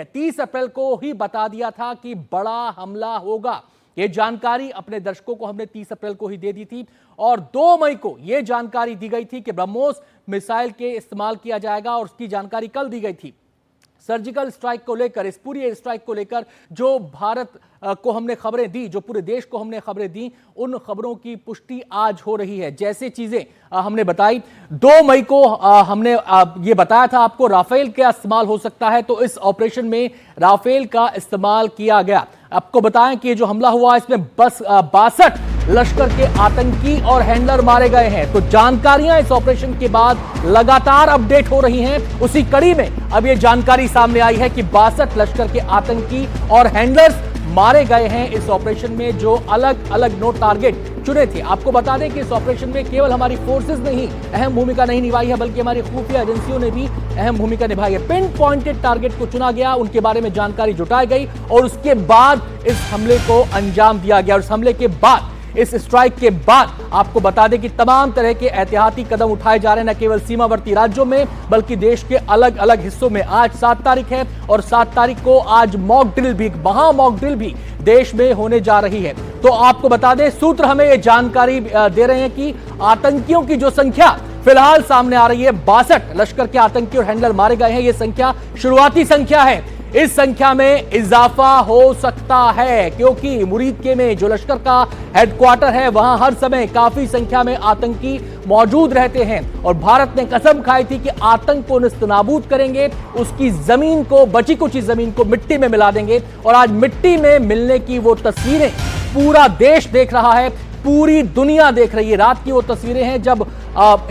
30 अप्रैल को ही बता दिया था कि बड़ा हमला होगा। यह जानकारी अपने दर्शकों को हमने 30 अप्रैल को ही दे दी थी और 2 मई को यह जानकारी दी गई थी कि ब्रह्मोस मिसाइल के इस्तेमाल किया जाएगा और उसकी जानकारी कल दी गई थी। सर्जिकल स्ट्राइक को लेकर, इस पूरी एयर स्ट्राइक को लेकर जो भारत को हमने खबरें दी, जो पूरे देश को हमने खबरें दी, उन खबरों की पुष्टि आज हो रही है। जैसे चीजें हमने बताई, 2 मई को हमने ये बताया था आपको राफेल का इस्तेमाल हो सकता है, तो इस ऑपरेशन में राफेल का इस्तेमाल किया गया। आपको बताएं कि जो हमला हुआ इसमें बस 62 लश्कर के आतंकी और हैंडलर मारे गए हैं। तो जानकारियां इस ऑपरेशन के बाद लगातार अपडेट हो रही हैं। उसी कड़ी में अब यह जानकारी सामने आई है कि 62 लश्कर के आतंकी और हैंडलर्स मारे गए हैं इस ऑपरेशन में, जो अलग अलग नो टारगेट चुने थे। आपको बता दें कि इस ऑपरेशन में केवल हमारी फोर्सेस ने ही अहम भूमिका नहीं निभाई है, बल्कि हमारी खुफिया एजेंसियों ने भी अहम भूमिका निभाई है। पिन पॉइंटेड टारगेट को चुना गया, उनके बारे में जानकारी जुटाई गई और उसके बाद इस हमले को अंजाम दिया गया। और इस हमले के बाद, इस स्ट्राइक के बाद आपको बता दें कि तमाम तरह के एहतियाती कदम उठाए जा रहे हैं, न केवल सीमावर्ती राज्यों में बल्कि देश के अलग अलग हिस्सों में। आज 7 तारीख है और 7 तारीख को आज मॉक ड्रिल भी, महा मॉक ड्रिल भी देश में होने जा रही है। तो आपको बता दें, सूत्र हमें यह जानकारी दे रहे हैं कि आतंकियों की जो संख्या फिलहाल सामने आ रही है, 62 लश्कर के आतंकी और हैंडलर मारे गए हैं। यह संख्या शुरुआती संख्या है, इस संख्या में इजाफा हो सकता है, क्योंकि मुरीदके में जो लश्कर का हेडक्वार्टर है वहां हर समय काफी संख्या में आतंकी मौजूद रहते हैं और भारत ने कसम खाई थी कि आतंक को निस्तनाबूद करेंगे, उसकी जमीन को, बची कुची जमीन को मिट्टी में मिला देंगे। और आज मिट्टी में मिलने की वो तस्वीरें पूरा देश देख रहा है, पूरी दुनिया देख रही है। रात की वो तस्वीरें हैं जब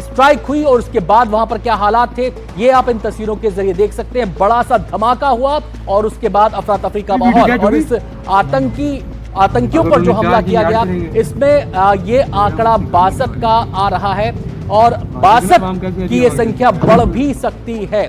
स्ट्राइक हुई और उसके बाद वहां पर क्या हालात थे, ये आप इन तस्वीरों के जरिए देख सकते हैं। बड़ा सा धमाका हुआ और उसके बाद अफरा तफरी का माहौल। और इस आतंकियों पर जो हमला किया गया, इसमें ये आंकड़ा 62 का आ रहा है और 62 की ये संख्या बढ़ भी सकती है।